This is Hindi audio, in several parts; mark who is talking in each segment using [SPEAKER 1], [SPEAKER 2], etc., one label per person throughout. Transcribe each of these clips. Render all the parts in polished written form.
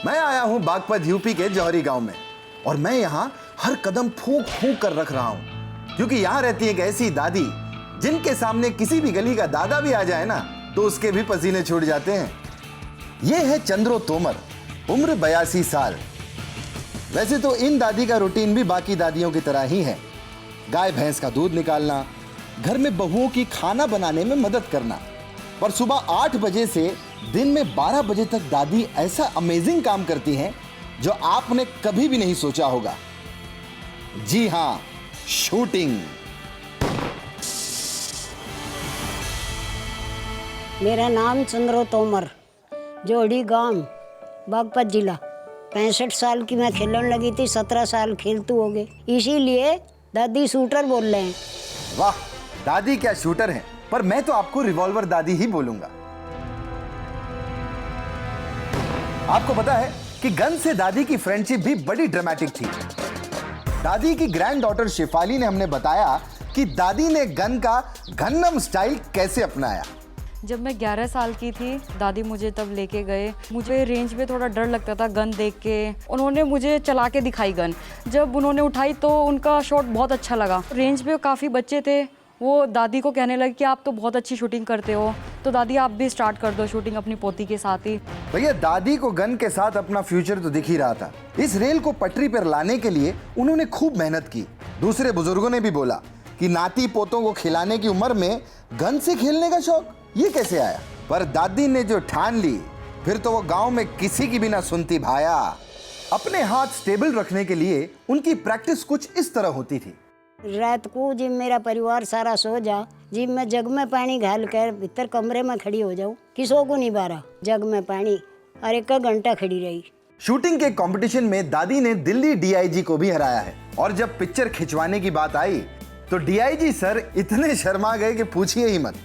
[SPEAKER 1] मैं आया हूं बागपत यूपी के जौहरी गांव में और मैं यहां हर कदम फूंक फूंक कर रख रहा हूं क्योंकि यहां रहती है एक ऐसी दादी जिनके सामने किसी भी गली का दादा भी आ जाए ना तो उसके भी पसीने छूट जाते हैं। ये है चंद्रो तोमर, उम्र 82 साल। वैसे तो इन दादी का रूटीन भी बाकी दादियों की तरह ही है। गाय भैंस का दूध निकालना, घर में बहुओं की खाना बनाने में मदद करना। पर सुबह 8 बजे से दिन में 12 बजे तक दादी ऐसा अमेजिंग काम करती हैं जो आपने कभी भी नहीं सोचा होगा। जी हाँ, शूटिंग।
[SPEAKER 2] मेरा नाम चंद्रो तोमर, जोड़ी गांव, बागपत जिला। 65 साल की मैं खेलने लगी थी, 17 साल खेलतू हो गए, इसीलिए दादी शूटर बोल रहे हैं।
[SPEAKER 1] वाह, दादी क्या शूटर हैं, पर मैं तो आपको रिवॉल्वर दादी ही बोलूंगा। आपको पता है कि गन से दादी की फ्रेंडशिप भी बड़ी ड्रामेटिक थी। दादी की ग्रैंड डॉटर शेफाली ने हमने बताया कि दादी ने गन का गन्नम स्टाइल कैसे अपनाया।
[SPEAKER 3] जब मैं 11 साल की थी, दादी मुझे तब लेके गए। मुझे रेंज पे थोड़ा डर लगता था गन देख के। उन्होंने मुझे चला के दिखाई गन। जब उन्होंने उठाई तो उनका शॉट बहुत अच्छा लगा। रेंज पे काफ़ी बच्चे थे, वो दादी को कहने लगे कि आप तो बहुत अच्छी शूटिंग करते हो, तो दादी आप भी स्टार्ट कर दो शूटिंग अपनी पोती के साथ ही।
[SPEAKER 1] भैया, दादी को गन के साथ अपना फ्यूचर तो दिख ही रहा था। इस रेल को पटरी पर लाने के लिए उन्होंने खूब मेहनत की। दूसरे बुजुर्गों ने भी बोला कि नाती पोतों को खिलाने की उम्र में गन से खेलने का शौक ये कैसे आया। पर दादी ने जो ठान ली, फिर तो वो गांव में किसी की भी ना सुनती भाया। अपने हाथ स्टेबल रखने के लिए उनकी प्रैक्टिस कुछ इस तरह होती थी।
[SPEAKER 2] रात को जब मेरा परिवार सारा सो जा, जब मैं जग में पानी घाल कर भीतर कमरे में खड़ी हो जाऊं, किसों को नहीं बारा, जग में पानी, और 1 घंटा खड़ी रही।
[SPEAKER 1] शूटिंग के कंपटीशन में दादी ने दिल्ली डीआईजी को भी हराया है। और जब पिक्चर खिंचवाने की बात आई तो डीआईजी सर इतने शर्मा गए कि पूछिए ही मत।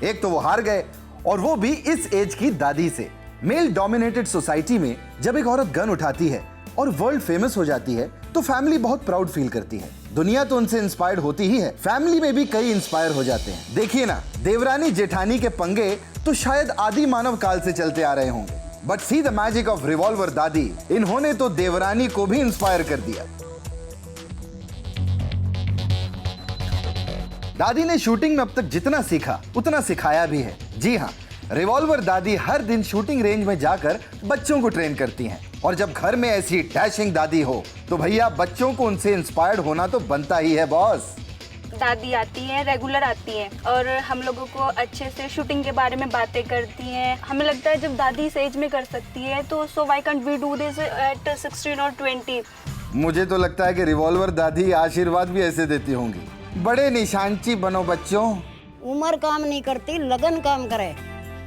[SPEAKER 1] एक तो वो हार गए, और वो भी इस एज की दादी से। मेल डोमिनेटेड सोसाइटी में जब एक औरत गन उठाती है और वर्ल्ड फेमस हो जाती है तो फैमिली बहुत प्राउड फील करती है। दुनिया तो उनसे इंस्पायर्ड होती ही है, फैमिली में भी कई इंस्पायर हो जाते हैं। देखिए ना, देवरानी जेठानी के पंगे तो शायद आदि मानव काल से चलते आ रहे होंगे, but see the magic of revolver दादी। इन्होंने तो देवरानी को भी इंस्पायर कर दिया। दादी ने शूटिंग में अब तक जितना सीखा उतना सिखाया भी है। जी हाँ, रिवॉल्वर दादी हर दिन शूटिंग रेंज में जाकर बच्चों को ट्रेन करती हैं। और जब घर में ऐसी डैशिंग दादी हो तो भैया बच्चों को उनसे इंस्पायर्ड होना तो बनता ही है बॉस।
[SPEAKER 4] दादी आती हैं, रेगुलर आती हैं और हम लोगों को अच्छे से शूटिंग के बारे में बातें करती हैं। हमें लगता है जब दादी इस एज में कर सकती है तो so why can't we do this at 16 और 20।
[SPEAKER 1] मुझे तो लगता है कि रिवॉल्वर दादी आशीर्वाद भी ऐसे देती होंगी, बड़े निशानची बनो बच्चों।
[SPEAKER 2] उम्र काम नहीं करती, लगन काम करे।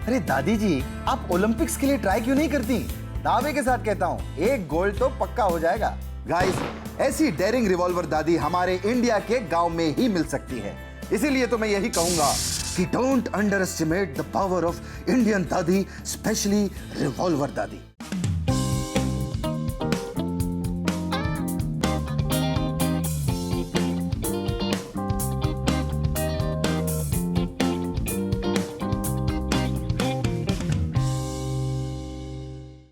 [SPEAKER 1] अरे दादी जी, आप ओलंपिक्स के लिए ट्राई क्यों नहीं करती? दावे के साथ कहता हूँ, 1 गोल्ड तो पक्का हो जाएगा। गाइस, ऐसी डेयरिंग रिवॉल्वर दादी हमारे इंडिया के गांव में ही मिल सकती है। इसीलिए तो मैं यही कहूंगा कि don't under estimate the power of Indian दादी, स्पेशली रिवॉल्वर दादी।